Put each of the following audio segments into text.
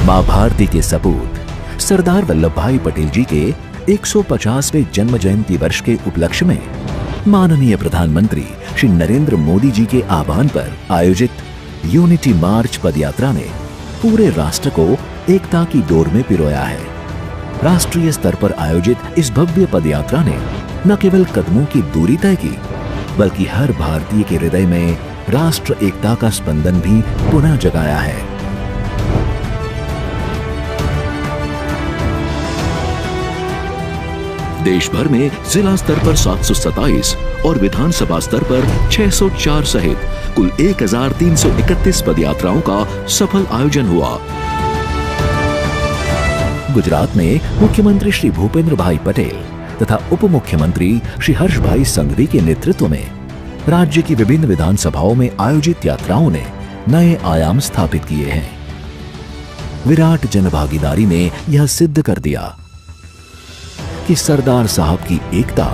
मां भारती के सपूत सरदार वल्लभ भाई पटेल जी के 150वें जन्म जयंती वर्ष के उपलक्ष्य में माननीय प्रधानमंत्री श्री नरेंद्र मोदी जी के आह्वान पर आयोजित यूनिटी मार्च पदयात्रा ने पूरे राष्ट्र को एकता की डोर में पिरोया है। राष्ट्रीय स्तर पर आयोजित इस भव्य पदयात्रा ने न केवल कदमों की दूरी तय की, बल्कि हर भारतीय के हृदय में राष्ट्र एकता का स्पंदन भी पुनः जगाया है। देश भर में जिला स्तर पर 727 और विधानसभा स्तर पर 604 सहित कुल 1331 पदयात्राओं का सफल आयोजन हुआ। गुजरात में मुख्यमंत्री श्री भूपेंद्र भाई पटेल तथा उप मुख्यमंत्री श्री हर्ष भाई संघवी के नेतृत्व में राज्य की विभिन्न विधानसभाओं में आयोजित यात्राओं ने नए आयाम स्थापित किए हैं। विराट जनभागीदारी ने यह सिद्ध कर दिया कि सरदार साहब की एकता,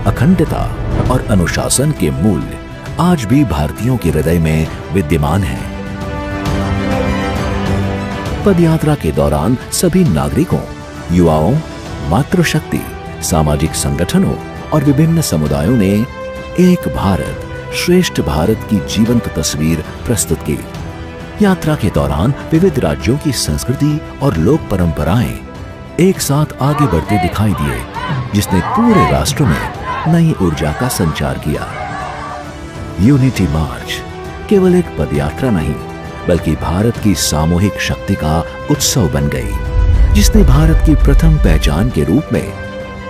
अखंडता और अनुशासन के मूल्य आज भी भारतीयों के हृदय में विद्यमान हैं। पदयात्रा के दौरान सभी नागरिकों, युवाओं, मातृशक्ति, सामाजिक संगठनों और विभिन्न समुदायों ने एक भारत श्रेष्ठ भारत की जीवंत तस्वीर प्रस्तुत की। यात्रा के दौरान विविध राज्यों की संस्कृति और लोक परंपराएं एक साथ आगे बढ़ते दिखाई दिए, जिसने पूरे राष्ट्र में नई ऊर्जा का संचार किया। यूनिटी मार्च केवल एक पदयात्रा नहीं, बल्कि भारत की सामूहिक शक्ति का उत्सव बन गई, जिसने भारत की प्रथम पहचान के रूप में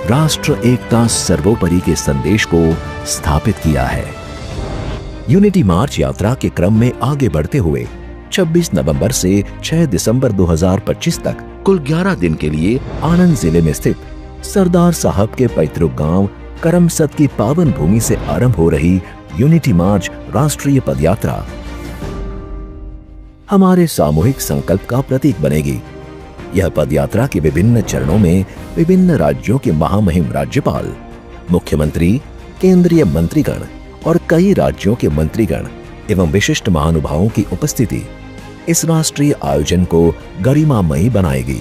राष्ट्र एकता सर्वोपरि के संदेश को स्थापित किया है। यूनिटी मार्च यात्रा के क्रम में आगे बढ़ते हुए 26 नवंबर से 6 दिसंबर 2025 तक कुल 11 दिन के लिए आनंद जिले में स्थित सरदार साहब के पैतृक गांव करमसद की पावन भूमि से आरंभ हो रही यूनिटी मार्च राष्ट्रीय पदयात्रा हमारे सामूहिक संकल्प का प्रतीक बनेगी। यह पदयात्रा के विभिन्न चरणों में विभिन्न राज्यों के महामहिम राज्यपाल, मुख्यमंत्री, केंद्रीय मंत्रीगण और कई राज्यों के मंत्रीगण एवं विशिष्ट महानुभावों की उपस्थिति इस राष्ट्रीय आयोजन को गरिमामयी बनाएगी।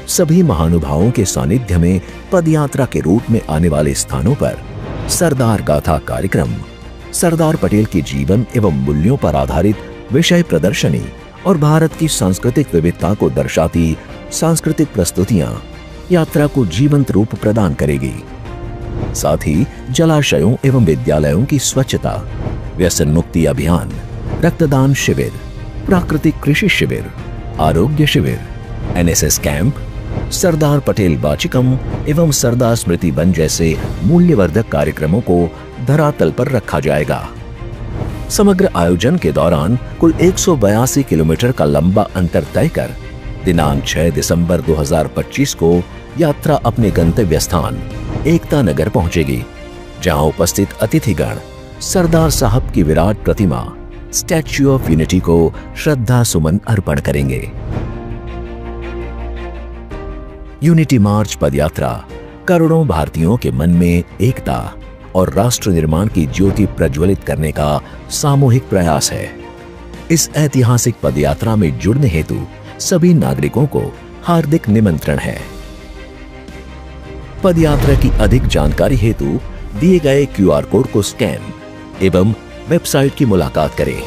सभी महानुभावों के सानिध्य में पदयात्रा के रूप में आने वाले स्थानों पर सरदार गाथा कार्यक्रम, सरदार पटेल के जीवन एवं मूल्यों पर आधारित विषय प्रदर्शनी और भारत की सांस्कृतिक विविधता को दर्शाती सांस्कृतिक प्रस्तुतियां यात्रा को जीवंत रूप प्रदान करेगी। साथ ही जलाशयों एवं विद्यालयों की स्वच्छता, व्यसन मुक्ति अभियान, रक्तदान शिविर, प्राकृतिक कृषि शिविर, आरोग्य शिविर, एनएसएस कैंप, सरदार पटेल बाचिकम एवं सरदार स्मृति वन जैसे मूल्यवर्धक कार्यक्रमों को धरातल पर रखा जाएगा। समग्र आयोजन के दौरान कुल 182 किलोमीटर का लंबा अंतर तय कर दिनांक 6 दिसंबर 2025 को यात्रा अपने गंतव्य स्थान एकता नगर पहुंचेगी, जहां उपस्थित अतिथिगण सरदार साहब की विराट प्रतिमा स्टैच्यू ऑफ यूनिटी को श्रद्धा सुमन अर्पण करेंगे। यूनिटी मार्च पदयात्रा करोड़ों भारतीयों के मन में एकता और राष्ट्र निर्माण की ज्योति प्रज्वलित करने का सामूहिक प्रयास है। इस ऐतिहासिक पदयात्रा में जुड़ने हेतु सभी नागरिकों को हार्दिक निमंत्रण है। पदयात्रा की अधिक जानकारी हेतु दिए गए क्यूआर कोड को स्कैन एवं वेबसाइट की मुलाकात करें।